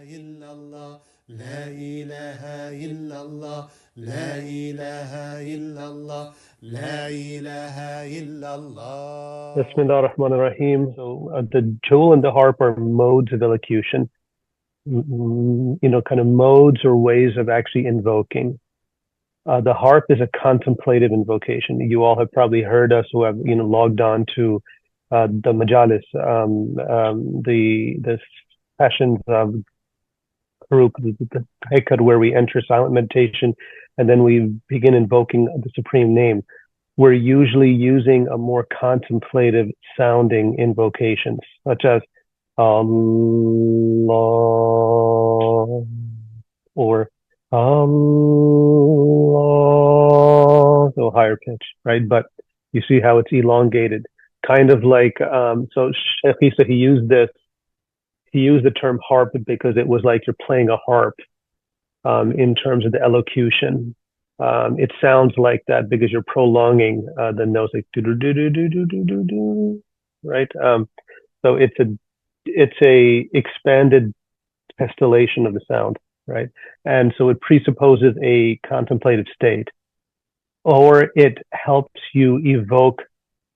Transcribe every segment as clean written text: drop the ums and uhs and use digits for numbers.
illallah, la ilaha illallah, la ilaha illallah, la ilaha illallah. Bismillah ar-Rahman ar-Rahim. So the jewel and the harp are modes of elocution, kind of modes or ways of actually invoking. The harp is a contemplative invocation. You all have probably heard us who have, logged on to the majalis, the sessions of group, the Dhikr, where we enter silent meditation, and then we begin invoking the Supreme Name. We're usually using a more contemplative sounding invocations, such as Allah or Allah, so higher pitch, right? But you see how it's elongated, kind of like, so Sheikh Isa, he used the term harp because it was like you're playing a harp, in terms of the elocution. It sounds like that because you're prolonging the notes, like do do do do do do do do, right? So it's a expanded distillation of the sound, right? And so it presupposes a contemplative state, or it helps you evoke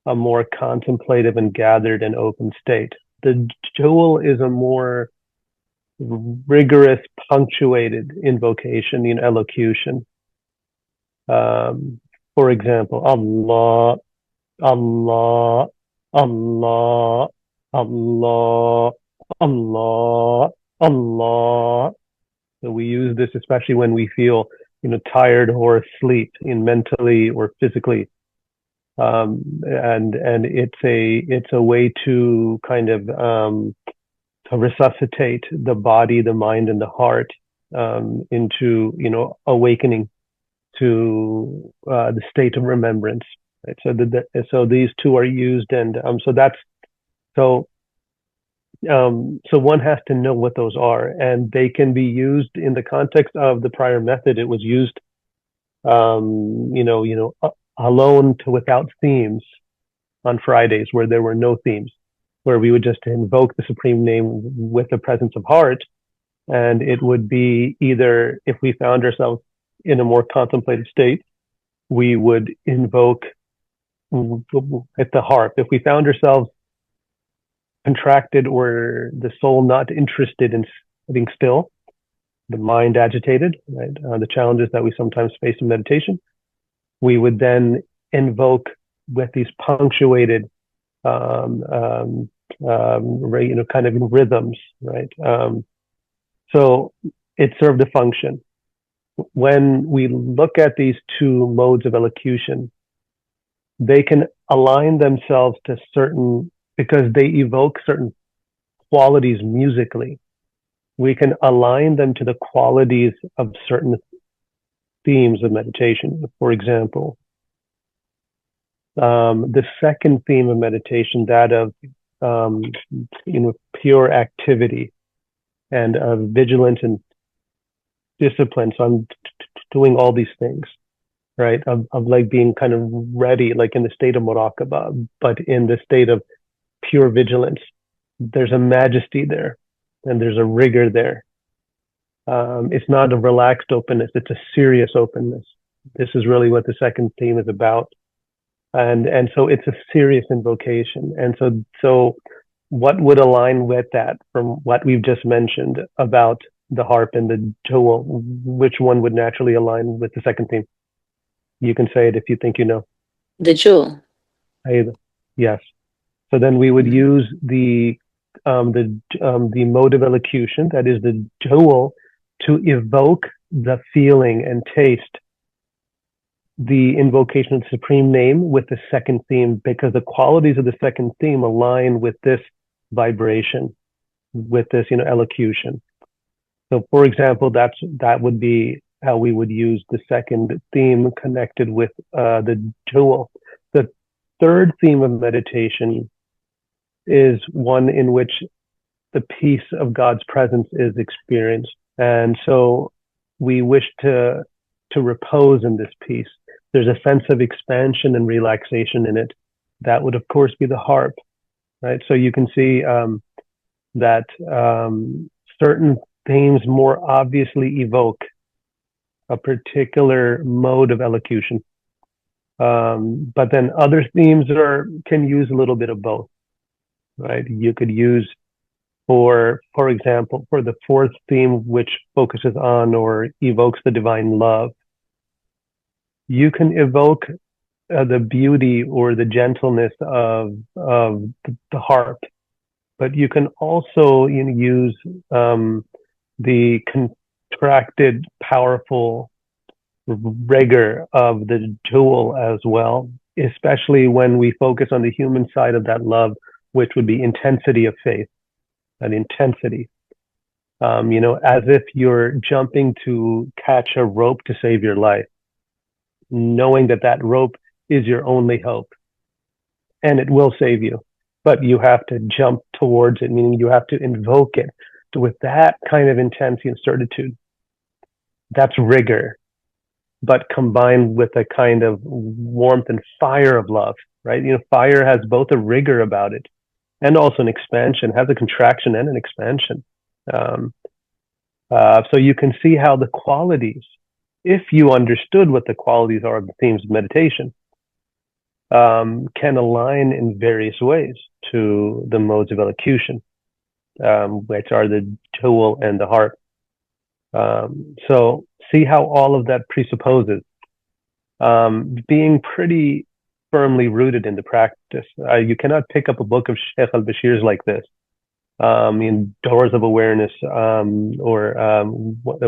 a more contemplative and gathered and open state. The jewel is a more rigorous, punctuated invocation, elocution. For example, Allah, Allah, Allah, Allah, Allah, Allah. So we use this especially when we feel, tired or asleep, mentally or physically. And it's a way to kind of to resuscitate the body, the mind, and the heart into awakening to the state of remembrance. Right? So these two are used, and so one has to know what those are, and they can be used in the context of the prior method. It was used, alone to without themes on Fridays, where there were no themes, where we would just invoke the Supreme Name with the presence of heart. And it would be either, if we found ourselves in a more contemplative state, we would invoke at the harp. If we found ourselves contracted or the soul not interested in sitting still, the mind agitated, right? The challenges that we sometimes face in meditation, we would then invoke with these punctuated, kind of rhythms, right? So it served a function. When we look at these two modes of elocution, they can align themselves to certain, because they evoke certain qualities musically. We can align them to the qualities of certain themes of meditation. For example, the second theme of meditation, that of pure activity and of vigilance and discipline. So I'm doing all these things, right? Of like being kind of ready, like in the state of Muraqaba, but in the state of pure vigilance. There's a majesty there, and there's a rigor there. It's not a relaxed openness, it's a serious openness. This is really what the second theme is about. And so it's a serious invocation. And so what would align with that from what we've just mentioned about the harp and the jewel? Which one would naturally align with the second theme? You can say it if you think you know. The jewel. Yes. So then we would use the mode of elocution, that is the jewel, to evoke the feeling and taste the invocation of the Supreme Name with the second theme, because the qualities of the second theme align with this vibration, with this, elocution. So, for example, that would be how we would use the second theme connected with the jewel. The third theme of meditation is one in which the peace of God's presence is experienced. And so we wish to repose in this peace. There's a sense of expansion and relaxation in it. That would, of course, be the harp, right? So you can see that certain themes more obviously evoke a particular mode of elocution. But then other themes can use a little bit of both, right? You could use, for example, for the fourth theme, which focuses on or evokes the divine love, you can evoke the beauty or the gentleness of the harp, but you can also use the contracted, powerful rigor of the jewel as well, especially when we focus on the human side of that love, which would be intensity of faith and intensity. As if you're jumping to catch a rope to save your life, knowing that that rope is your only hope and it will save you, but you have to jump towards it, meaning you have to invoke it with that kind of intensity and certitude. That's rigor, but combined with a kind of warmth and fire of love, right? Fire has both a rigor about it and also an expansion, has a contraction and an expansion. So you can see how the qualities, if you understood what the qualities are of the themes of meditation, can align in various ways to the modes of elocution, which are the jewel and the harp. So see how all of that presupposes being pretty firmly rooted in the practice. You cannot pick up a book of Sheikh al-Bashir's like this, in Doors of Awareness, or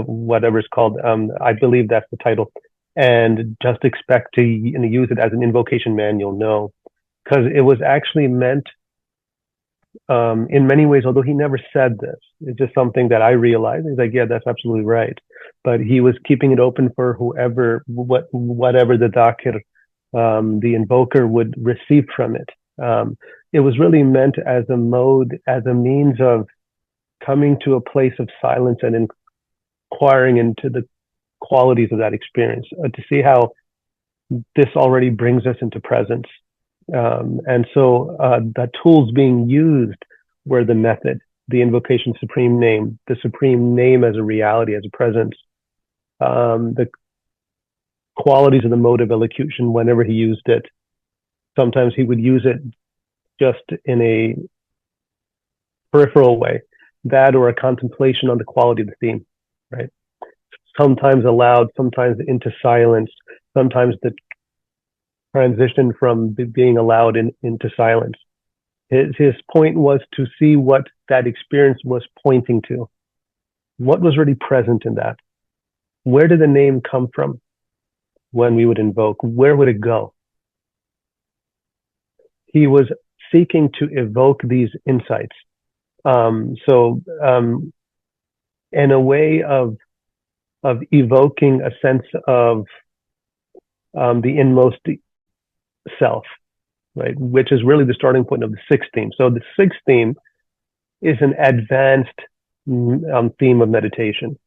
whatever it's called. I believe that's the title. And just expect to use it as an invocation manual. No, because it was actually meant, in many ways, although he never said this, it's just something that I realized. He's like, yeah, that's absolutely right. But he was keeping it open for whoever, whatever the Dhikr, the invoker, would receive from it. It was really meant as a mode, as a means of coming to a place of silence and inquiring into the qualities of that experience, to see how this already brings us into presence. And so the tools being used were the method, the invocation supreme name, the supreme name as a reality, as a presence, the qualities of the mode of elocution whenever he used it. Sometimes he would use it just in a peripheral way, that or a contemplation on the quality of the theme, right? Sometimes aloud, sometimes into silence, sometimes the transition from being allowed into silence. His point was to see what that experience was pointing to. What was really present in that? Where did the name come from when we would invoke? Where would it go? He was seeking to evoke these insights. In a way of evoking a sense of the inmost self, right? Which is really the starting point of the sixth theme. So the sixth theme is an advanced theme of meditation.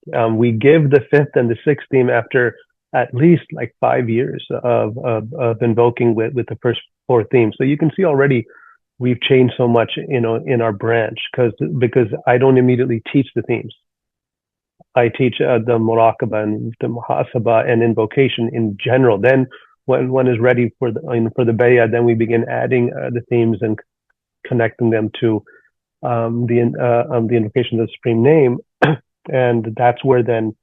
We give the fifth and the sixth theme after at least like 5 years of invoking with the first four themes. So you can see already we've changed so much, in our branch, because I don't immediately teach the themes. I teach the Muraqaba and the Muhasaba and Invocation in general. Then when one is ready for the Bayah, then we begin adding the themes and connecting them to the invocation of the Supreme Name. And that's where then,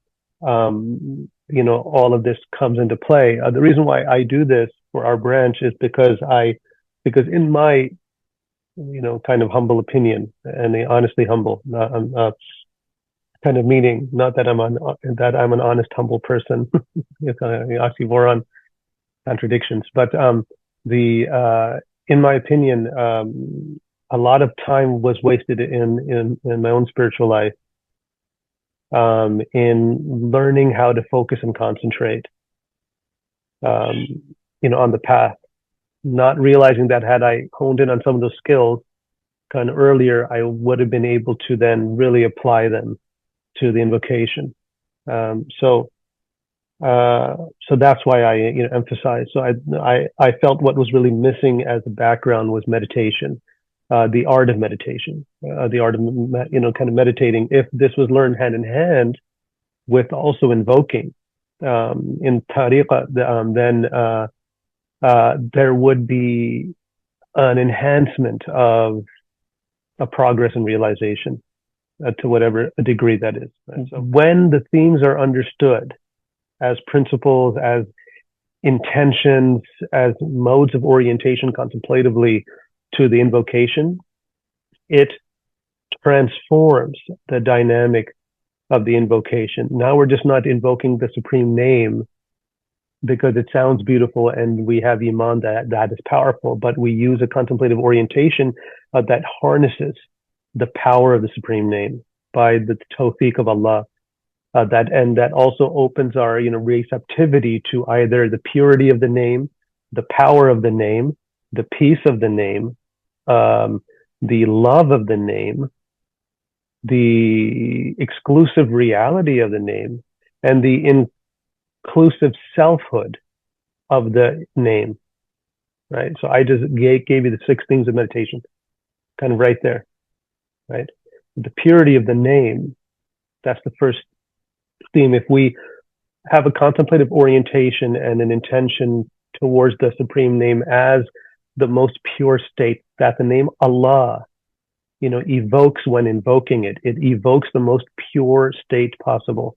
all of this comes into play. The reason why I do this for our branch is because in my, kind of humble opinion, and honestly humble, kind of meaning, not that I'm an honest, humble person. It's oxymoron, contradictions. But in my opinion, a lot of time was wasted in my own spiritual life, in learning how to focus and concentrate, on the path, not realizing that had I honed in on some of those skills kind of earlier, I would have been able to then really apply them to the invocation. So that's why I emphasize. So I felt what was really missing as a background was meditation, the art of meditation, the art of kind of meditating. If this was learned hand in hand with also invoking in tariqah, then there would be an enhancement of a progress and realization to whatever degree that is. Right? So when the themes are understood as principles, as intentions, as modes of orientation contemplatively to the invocation, it transforms the dynamic of the invocation. Now we're just not invoking the supreme name because it sounds beautiful and we have iman that is powerful, but we use a contemplative orientation that harnesses the power of the supreme name by the tawfiq of Allah. That also opens our receptivity to either the purity of the name, the power of the name, the peace of the name, the love of the name, the exclusive reality of the name, and the inclusive selfhood of the name. Right. So I just gave you the 6 themes of meditation, kind of right there. Right. The purity of the name. That's the first theme. If we have a contemplative orientation and an intention towards the supreme name as the most pure state, that the name Allah, evokes when invoking it. It evokes the most pure state possible,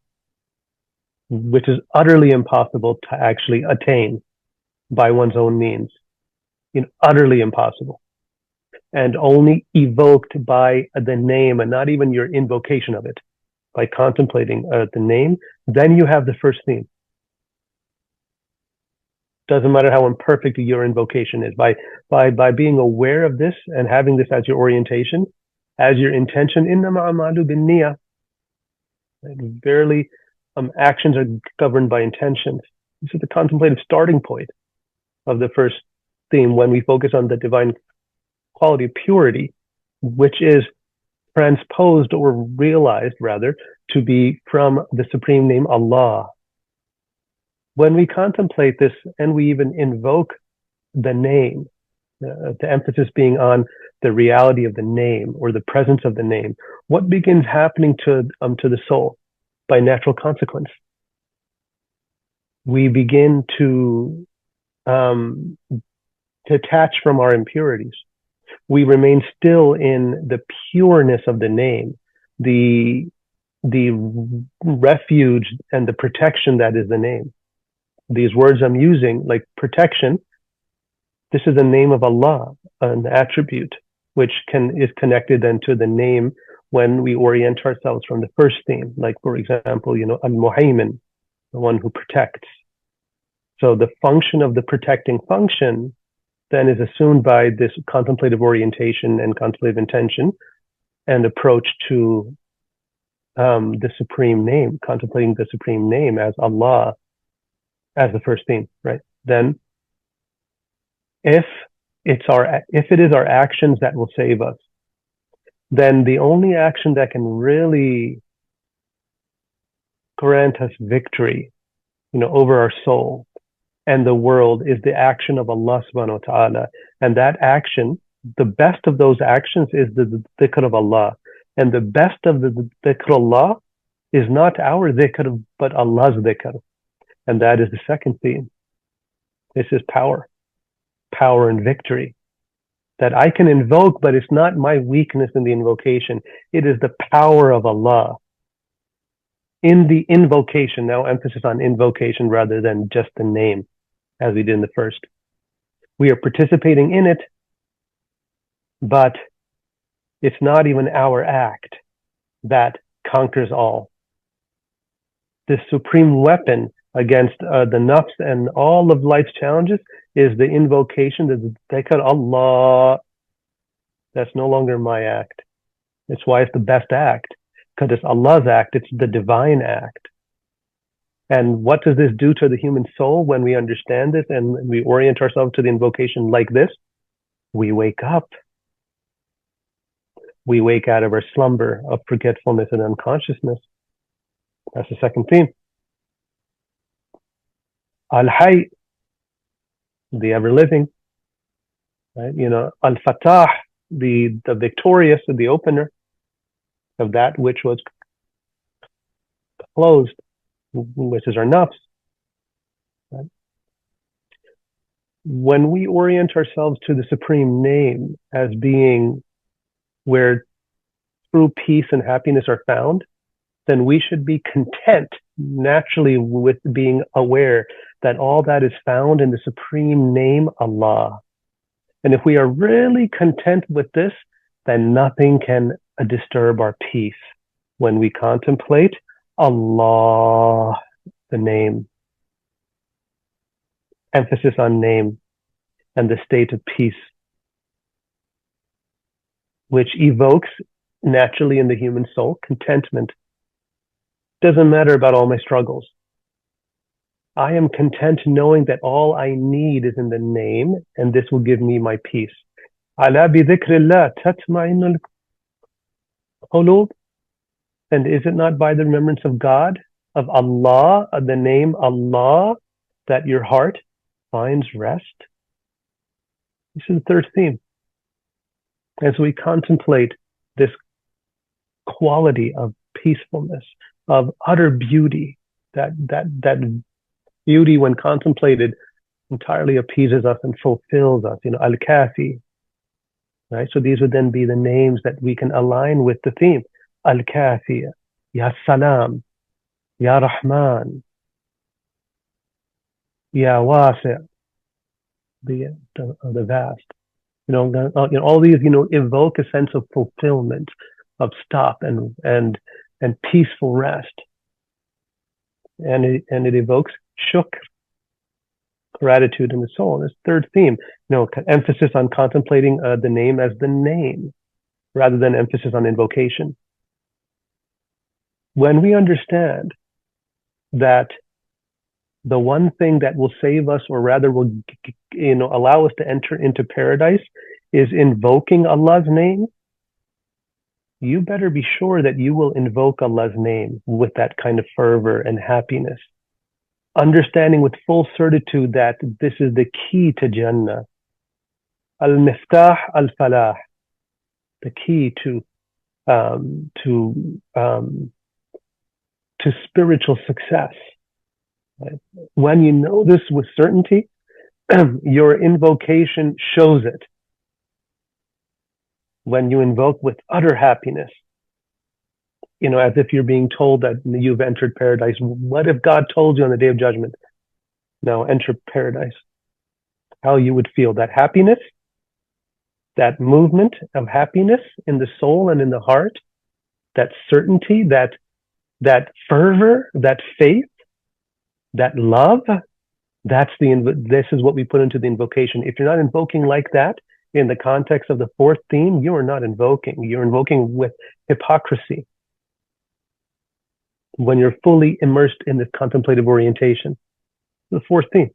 which is utterly impossible to actually attain by one's own means. Utterly impossible. And only evoked by the name and not even your invocation of it. By contemplating the name, then you have the first theme. Doesn't matter how imperfect your invocation is. By being aware of this and having this as your orientation, as your intention, innama amalu bin niyyah. Verily, actions are governed by intentions. This is the contemplative starting point of the first theme when we focus on the divine quality of purity, which is transposed or realized rather to be from the supreme name Allah. When we contemplate this and we even invoke the name, the emphasis being on the reality of the name or the presence of the name, what begins happening to the soul by natural consequence? We begin to detach from our impurities. We remain still in the pureness of the name, the refuge and the protection that is the name. These words I'm using, like protection, this is the name of Allah, an attribute which is connected then to the name when we orient ourselves from the first theme, like for example, al-Muhaymin, the one who protects. So the function of the protecting function then is assumed by this contemplative orientation and contemplative intention and approach to the supreme name, contemplating the supreme name as Allah, as the first theme, right? Then, if it is our actions that will save us, then the only action that can really grant us victory, over our soul and the world is the action of Allah subhanahu wa ta'ala. And that action, the best of those actions is the dhikr of Allah. And the best of the dhikr of Allah is not our dhikr, but Allah's dhikr. And that is the second theme. This is power and victory. That I can invoke, but it's not my weakness in the invocation. It is the power of Allah. In the invocation, now emphasis on invocation rather than just the name, as we did in the first. We are participating in it, but it's not even our act that conquers all. The supreme weapon against the nafs and all of life's challenges is the invocation, the dhikr Allah. That's no longer my act. That's why it's the best act, because it's Allah's act. It's the divine act. And what does this do to the human soul when we understand this and we orient ourselves to the invocation like this? We wake up. We wake out of our slumber of forgetfulness and unconsciousness. That's the second theme. Al-Hayy, the ever-living. Right? Al-Fatah, the victorious, the opener of that which was closed, which is our nafs. Right? When we orient ourselves to the supreme name as being where true peace and happiness are found, then we should be content naturally with being aware that all that is found in the supreme name, Allah. And if we are really content with this, then nothing can disturb our peace when we contemplate Allah, the name. Emphasis on name and the state of peace, which evokes naturally in the human soul contentment. Doesn't matter about all my struggles. I am content knowing that all I need is in the name, and this will give me my peace. Ala bi dhikrillah tatma'innul qulub. And is it not by the remembrance of God, of Allah, of the name Allah, that your heart finds rest? This is the third theme. As we contemplate this quality of peacefulness, of utter beauty, that beauty when contemplated entirely appeases us and fulfills us, al-Kafi, right? So these would then be the names that we can align with the theme. Al-Kafi, Ya Salam, Ya Rahman, Ya Wasi', the vast. All these, evoke a sense of fulfillment, of stop and peaceful rest. And it evokes shukr, gratitude in the soul. And this third theme, emphasis on contemplating the name as the name, rather than emphasis on invocation. When we understand that the one thing that will save us, or rather will allow us to enter into paradise, is invoking Allah's name, you better be sure that you will invoke Allah's name with that kind of fervor and happiness, understanding with full certitude that this is the key to Jannah. Al-Miftah al-Falah, the key to spiritual success. Right? When you know this with certainty, your invocation shows it. When you invoke with utter happiness, as if you're being told that you've entered paradise. What if God told you on the Day of Judgment, now enter paradise? How you would feel that happiness, that movement of happiness in the soul and in the heart, that certainty, that fervor, that faith, that love. This is what we put into the invocation. If you're not invoking like that in the context of the fourth theme, you are not invoking. You're invoking with hypocrisy when you're fully immersed in this contemplative orientation. The fourth theme,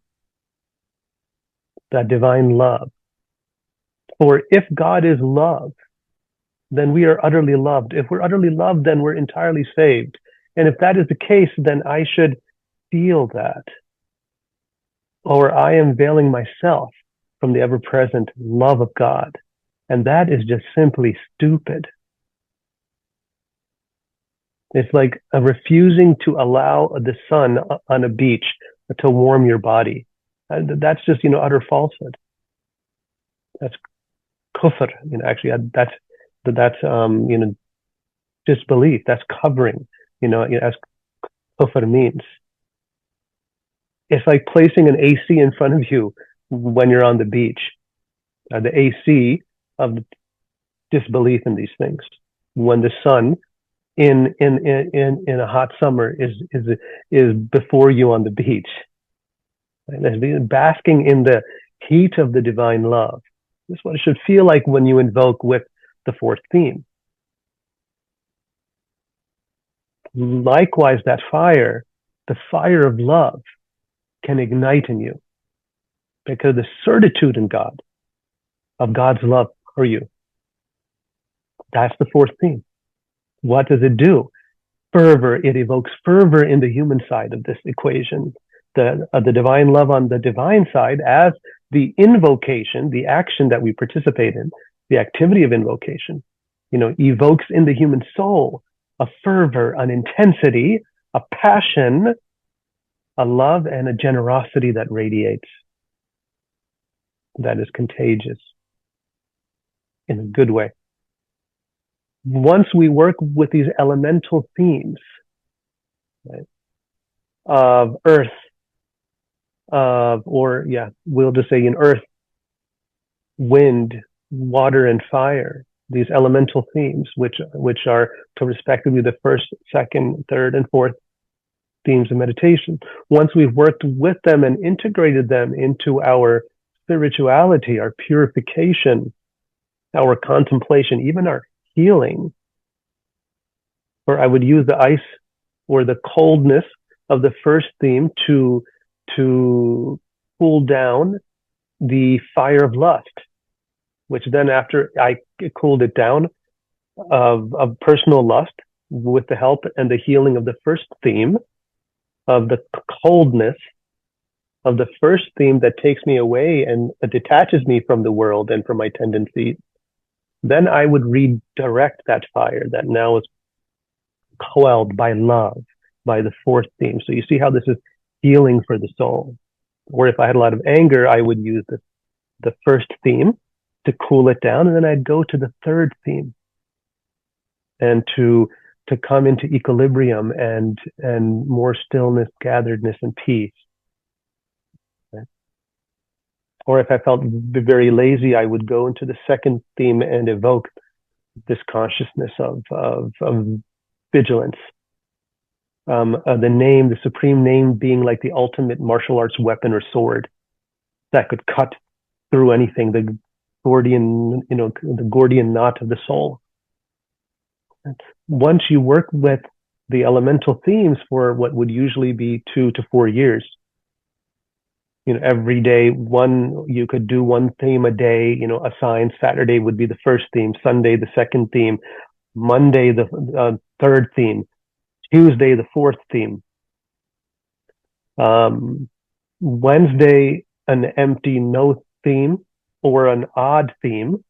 that divine love. For if God is love, then we are utterly loved. If we're utterly loved, then we're entirely saved. And if that is the case, then I should feel that, or I am veiling myself from the ever-present love of God. And that is just simply stupid. It's like refusing to allow the sun on a beach to warm your body. That's just, utter falsehood. That's kufr. Actually, that's disbelief. That's covering, as kufr means. It's like placing an AC in front of you when you're on the beach. The AC of disbelief in these things. When the sun in a hot summer is before you on the beach. And basking in the heat of the divine love. This is what it should feel like when you invoke with the fourth theme. Likewise, that fire, the fire of love, can ignite in you because of the certitude in God, of God's love for you. That's the fourth theme. What does it do? Fervor. It evokes fervor in the human side of this equation. The divine love on the divine side as the invocation, the action that we participate in, the activity of invocation, evokes in the human soul a fervor, an intensity, a passion, a love, and a generosity that radiates, that is contagious in a good way. Once we work with these elemental themes, right, of earth, we'll just say in earth, wind, water, and fire, these elemental themes, which are respectively the first, second, third, and fourth themes of meditation. Once we've worked with them and integrated them into our spirituality, our purification, our contemplation, even our healing, or I would use the ice or the coldness of the first theme to cool down the fire of lust, which then after I cooled it down of personal lust with the help and the healing of the first theme, of the coldness of the first theme that takes me away and detaches me from the world and from my tendencies, then I would redirect that fire that now is quelled by love, by the fourth theme. So you see how this is healing for the soul. Or if I had a lot of anger, I would use the first theme to cool it down, and then I'd go to the third theme and to come into equilibrium and more stillness, gatheredness, and peace. Okay. Or if I felt very lazy, I would go into the second theme and evoke this consciousness of vigilance. The supreme name being like the ultimate martial arts weapon or sword that could cut through anything, the Gordian knot of the soul. Once you work with the elemental themes for what would usually be 2 to 4 years, every day you could do one theme a day, assign. Saturday would be the first theme, Sunday the second theme, Monday the third theme, Tuesday the fourth theme, Wednesday an empty no theme or an odd theme.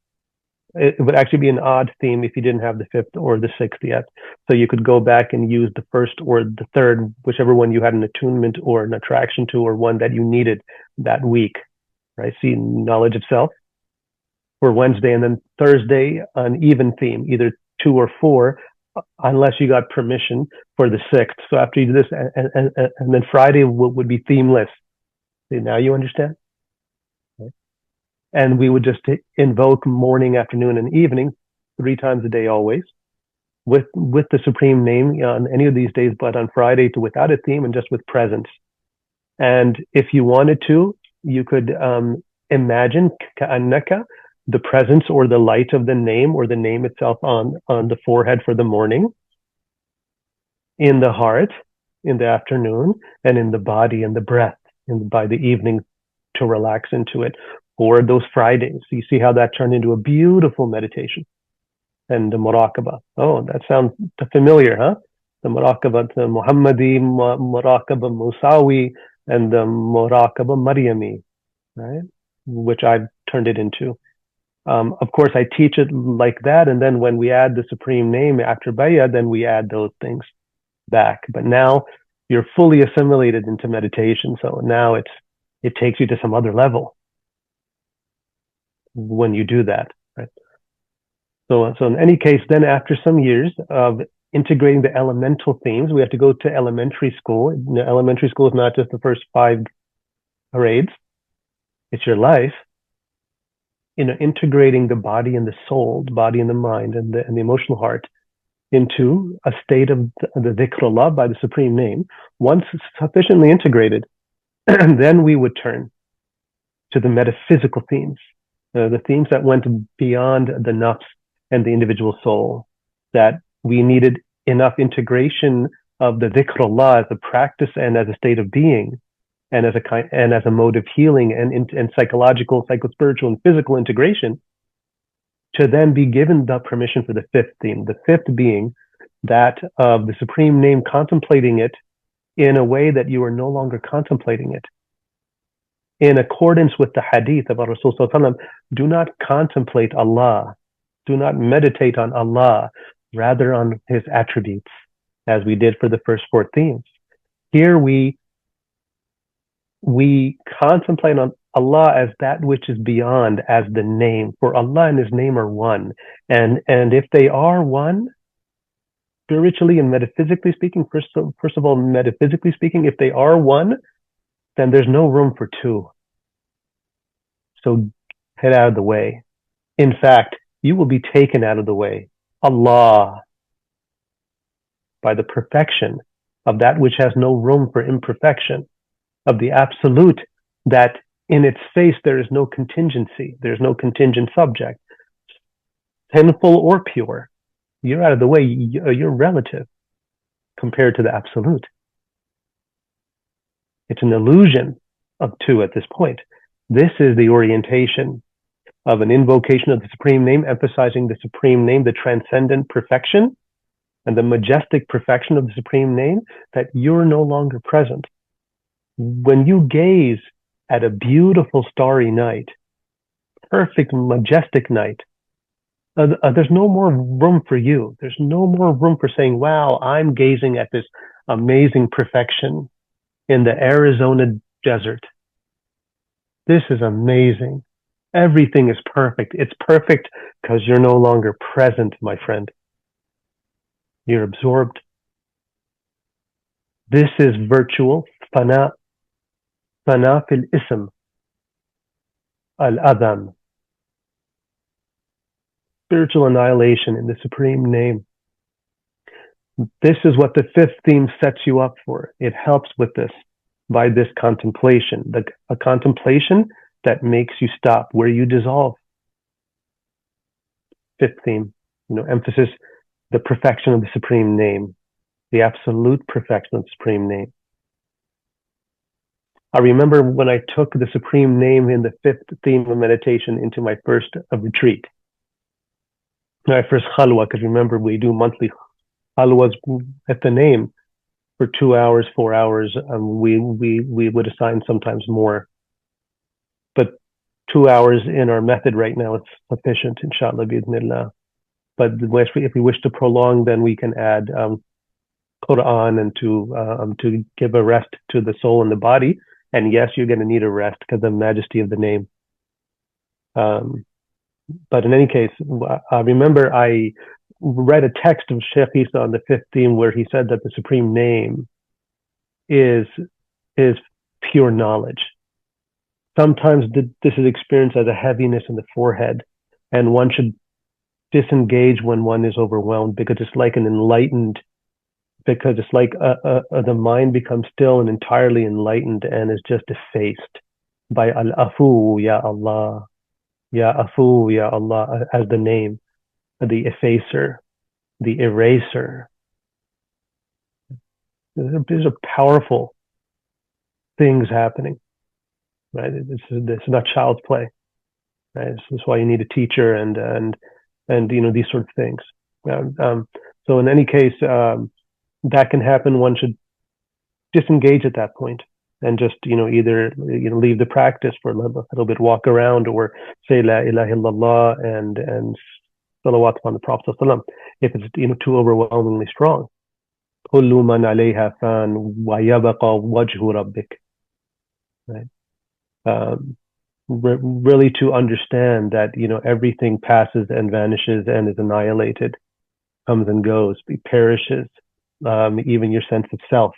It would actually be an odd theme if you didn't have the fifth or the sixth yet. So you could go back and use the first or the third, whichever one you had an attunement or an attraction to, or one that you needed that week, right? See, knowledge of self for Wednesday, and then Thursday, an even theme, either 2 or 4, unless you got permission for the sixth. So after you do this, and then Friday would be themeless. See, now you understand? And we would just invoke morning, afternoon, and evening 3 times a day always with the supreme name on any of these days, but on Friday without a theme and just with presence. And if you wanted to, you could imagine ka'annaka, the presence or the light of the name or the name itself on the forehead for the morning, in the heart in the afternoon, and in the body and the breath by the evening to relax into it. Or those Fridays. You see how that turned into a beautiful meditation. And the Muraqaba. Oh, that sounds familiar, huh? The Muraqaba, the Muhammadi, Muraqaba Musawi, and the Muraqaba Maryami, right? Which I've turned it into. Of course, I teach it like that. And then when we add the supreme name after Bayah, then we add those things back. But now you're fully assimilated into meditation. So now it takes you to some other level when you do that, right? So in any case, then after some years of integrating the elemental themes, we have to go to elementary school. Elementary school is not just the first 5 grades; it's your life. Integrating the body and the soul, the body and the mind, and the emotional heart into a state of the Dhikrullah by the supreme name. Once sufficiently integrated, then we would turn to the metaphysical themes. The themes that went beyond the Nafs and the individual soul, that we needed enough integration of the Dhikrullah as a practice and as a state of being, and as a mode of healing and psychological, psychospiritual, and physical integration, to then be given the permission for the fifth theme. The fifth being that of the supreme name, contemplating it in a way that you are no longer contemplating it. in accordance with the hadith of Rasulullah, do not contemplate Allah, do not meditate on Allah, rather on his attributes, as we did for the first four themes. Here we contemplate on Allah as that which is beyond, as the name. For Allah and his name are one. And if they are one, spiritually and metaphysically speaking, first of all, metaphysically speaking, if they are one, then there's no room for two. So head out of the way. In fact, you will be taken out of the way. Allah, by the perfection of that which has no room for imperfection, of the absolute, that in its face there is no contingency, there's no contingent subject, sinful or pure. You're out of the way, you're relative compared to the absolute. It's an illusion of two at this point. This is the orientation of an invocation of the Supreme Name, emphasizing the Supreme Name, the transcendent perfection, and the majestic perfection of the Supreme Name, that you're no longer present. When you gaze at a beautiful starry night, perfect, majestic night, there's no more room for you. There's no more room for saying, wow, I'm gazing at this amazing perfection in the Arizona desert. This is amazing. Everything is perfect. It's perfect because you're no longer present, my friend. You're absorbed. This is virtual fana fil ism al-adam. Spiritual annihilation in the Supreme Name. This is what the fifth theme sets you up for. It helps with this by this contemplation, a contemplation that makes you stop, where you dissolve. Fifth theme, emphasis, the perfection of the Supreme Name, the absolute perfection of the Supreme Name. I remember when I took the Supreme Name in the fifth theme of meditation into my first retreat, my first khalwa, because remember we do monthly khalwas at the name for 2 hours, 4 hours. We would assign sometimes more, but 2 hours in our method right now is sufficient, inshallah, bi'idhnillah. But if we wish to prolong, then we can add Quran and to give a rest to the soul and the body. And yes, you're going to need a rest because of the majesty of the name. But in any case, I remember I read a text of Sheikh Isa on the fifth theme where he said that the Supreme Name is pure knowledge. Sometimes this is experienced as a heaviness in the forehead, and one should disengage when one is overwhelmed, because it's like the mind becomes still and entirely enlightened and is just effaced by al-Afu, Ya Allah, Ya Afu, Ya Allah, as the name, the effacer, the eraser. These are powerful things happening, right? This is not child's play, right? This is why you need a teacher and these sort of things. So in any case, that can happen. One should disengage at that point and just either leave the practice for a little bit, walk around, or say La ilaha illallah and salawat upon the Prophet ﷺ, if it's too overwhelmingly strong. Kullu man alayha fan wa yabqa wajhu rabbik. Right? Really to understand that everything passes and vanishes and is annihilated, comes and goes, perishes, even your sense of self.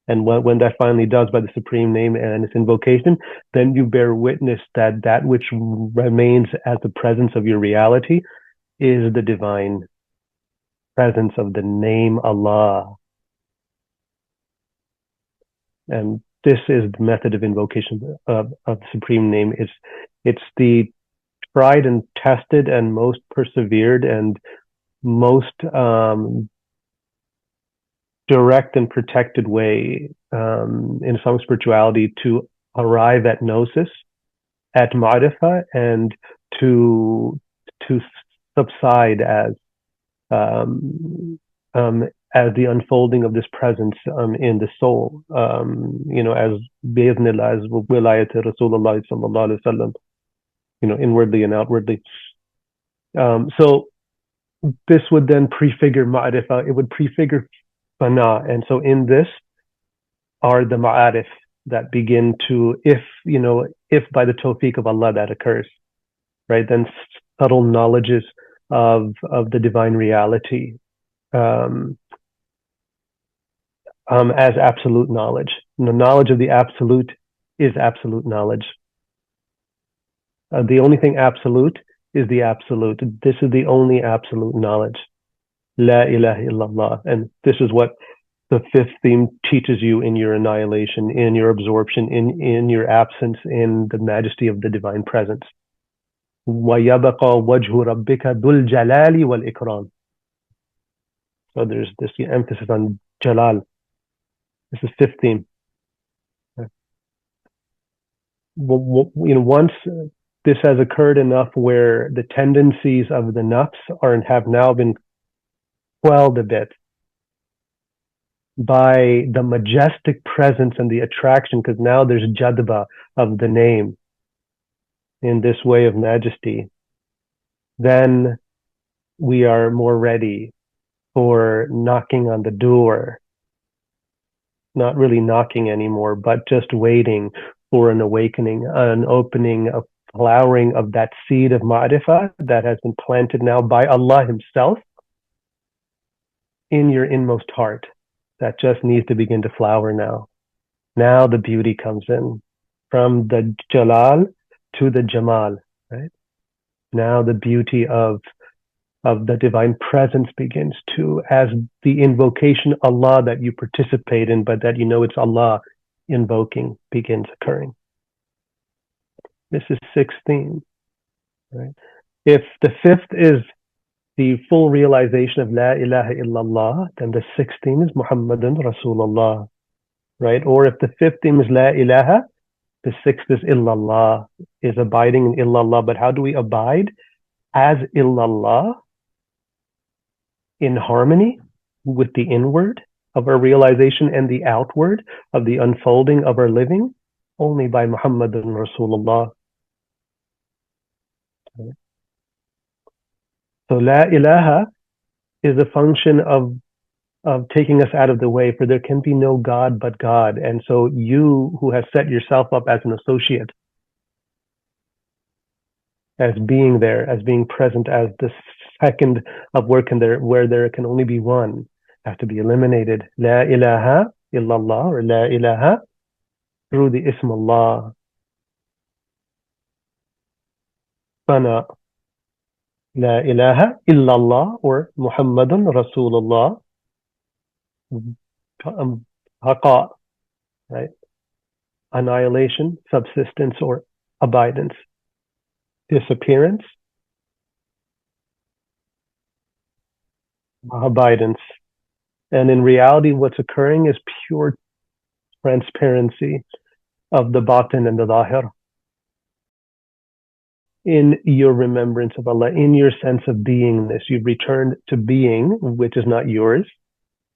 And when that finally does, by the Supreme Name and its invocation, then you bear witness that which remains as the presence of your reality is the divine presence of the name Allah. And this is the method of invocation of the Supreme Name. It's the tried and tested and most persevered and most direct and protected way in Islamic spirituality to arrive at gnosis, at ma'rifah, and to subside as as the unfolding of this presence in the soul, as bi'idhnillah, as wilayat Rasulullah sallallahu alaihi wasallam, inwardly and outwardly. So this would then prefigure ma'rifah, it would prefigure fana. And so in this are the ma'arif that begin to, if by the tawfiq of Allah that occurs, right, then subtle knowledges of the divine reality as absolute knowledge. The knowledge of the absolute is absolute knowledge. The only thing absolute is the absolute. This is the only absolute knowledge. La ilaha illallah. And this is what the fifth theme teaches you in your annihilation, in your absorption, in your absence, in the majesty of the divine presence. وَيَبَقَى وَجْهُ رَبِّكَ ذُو الْجَلَالِ وَالْإِكْرَامِ. So there's this emphasis on jalal. This is fifth theme. Once this has occurred enough where the tendencies of the nafs have now been quelled a bit by the majestic presence and the attraction, because now there's jadba of the name in this way of majesty, then we are more ready for knocking on the door. Not really knocking anymore, but just waiting for an awakening, an opening, a flowering of that seed of ma'rifah that has been planted now by Allah Himself in your inmost heart. That just needs to begin to flower now. Now the beauty comes in from the jalal to the jamal, right? Now the beauty of the divine presence begins to, as the invocation Allah that you participate in, but that it's Allah invoking, begins occurring. This is sixth theme, right? If the fifth is the full realization of La ilaha illallah, then the sixth theme is Muhammadan Rasulullah, right? Or if the fifth theme is La ilaha, the sixth is illallah, is abiding in illallah. But how do we abide as illallah? In harmony with the inward of our realization and the outward of the unfolding of our living, only by Muhammadan Rasulullah. So La ilaha is a function of taking us out of the way, for there can be no God but God. And so you who have set yourself up as an associate, as being there, as being present, as the second of where there can only be one, have to be eliminated. La ilaha illallah, or La ilaha through the ism Allah. Fana. La ilaha illallah, or Muhammadan Rasulullah. Haqa, right? Annihilation, subsistence, or abidance. Disappearance, abidance. And in reality, what's occurring is pure transparency of the batin and the zahir. In your remembrance of Allah, in your sense of beingness, you've returned to being, which is not yours,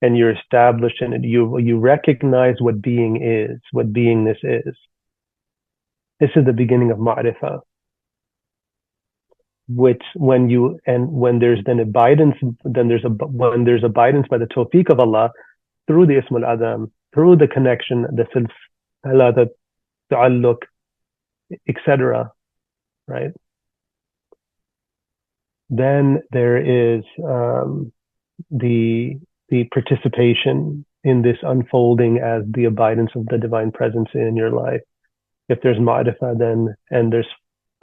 and you're established in it. You recognize what being is, what beingness is. This is the beginning of ma'rifah. Which when there's then abidance, when there's abidance by the tawfiq of Allah through the Ism al-Azam, through the connection, the silsila, the ta'alluq, etc., right? Then there is the participation in this unfolding as the abidance of the divine presence in your life. If there's ma'rifah, then, and there's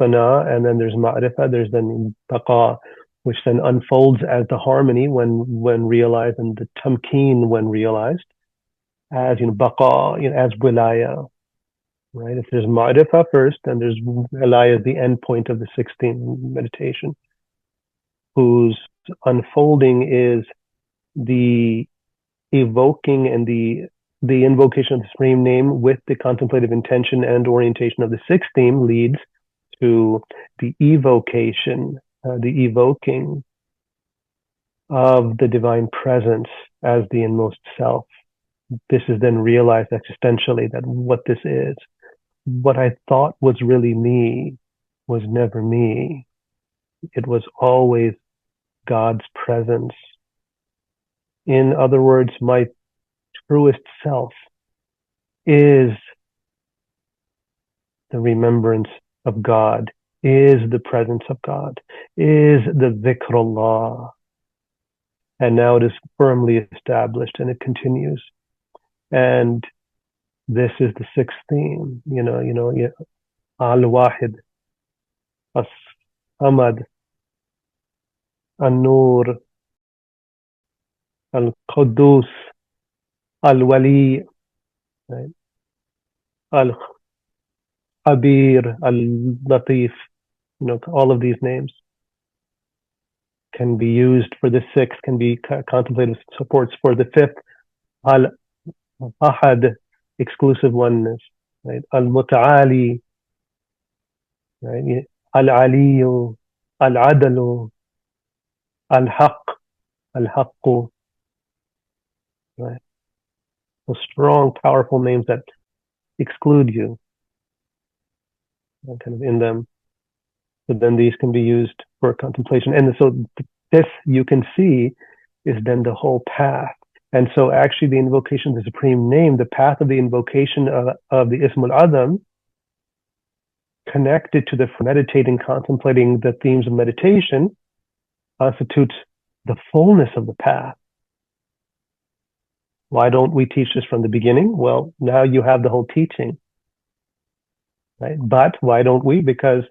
fana, and then there's ma'rifah, there's then taqwa, which then unfolds as the harmony when realized, and the tamkeen when realized, as baqa, as wilaya, right? If there's ma'rifah first, then there's wilaya, the end point of the 16th meditation, whose unfolding is the evoking and the invocation of the supreme name with the contemplative intention and orientation of the sixth theme leads to the evocation, the evoking of the divine presence as the inmost self. This is then realized existentially that what this is, what I thought was really me, was never me. It was always God's presence. In other words, my truest self is the remembrance of God, is the presence of God, is the dhikrullah. And now it is firmly established and it continues. And this is the sixth theme, al-Wahid, as-Samad, al-Nur, al-Quddus, al-Wali, right? Al-Khabir, al-Latif, all of these names can be used for the sixth, can be contemplative supports for the fifth, al-Ahad, exclusive oneness, right? Al-Muta'ali, right? Al-Aliyu, Al-Adalu, Al-Haq, Al-Haqqu, right? So strong, powerful names that exclude you, kind of in them. But then these can be used for contemplation. And so this, you can see, is then the whole path. And so actually the invocation of the supreme name, the path of the invocation of the Ism al-Azam, connected to the meditating, contemplating the themes of meditation, constitutes the fullness of the path. Why don't we teach this from the beginning? Well, now you have the whole teaching, right? But why don't we? Because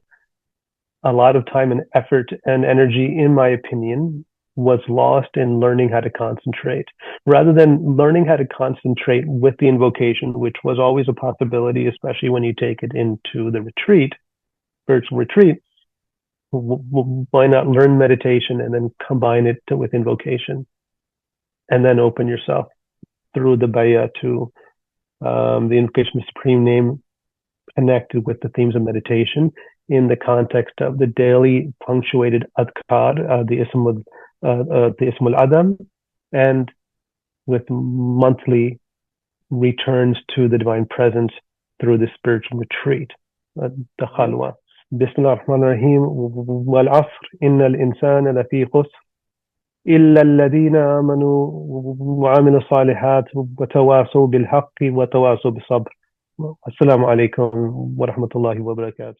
a lot of time and effort and energy, in my opinion, was lost in learning how to concentrate. Rather than learning how to concentrate with the invocation, which was always a possibility, especially when you take it into the retreat, spiritual retreat, why not learn meditation and then combine it with invocation and then open yourself through the bayah to the invocation of the supreme name connected with the themes of meditation in the context of the daily punctuated adhkar, the Ism al-Adam, and with monthly returns to the divine presence through the spiritual retreat, the khalwa. Bismillah ar-Rahman ar-Rahim. Wal asr, inna al-insana lafi khusr, illa alladhina amanu wa amilu salihat wa tawasaw bil haqqi wa tawasaw bis sabr. Assalamu alaikum wa rahmatullahi wa barakatuh.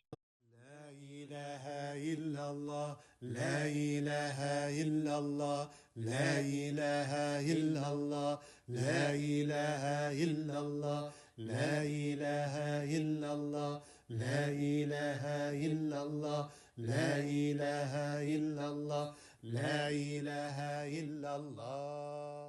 لا إله إلا الله لا إله إلا الله لا إله إلا الله لا إله إلا الله لا إله إلا الله لا إله إلا الله لا إله إلا الله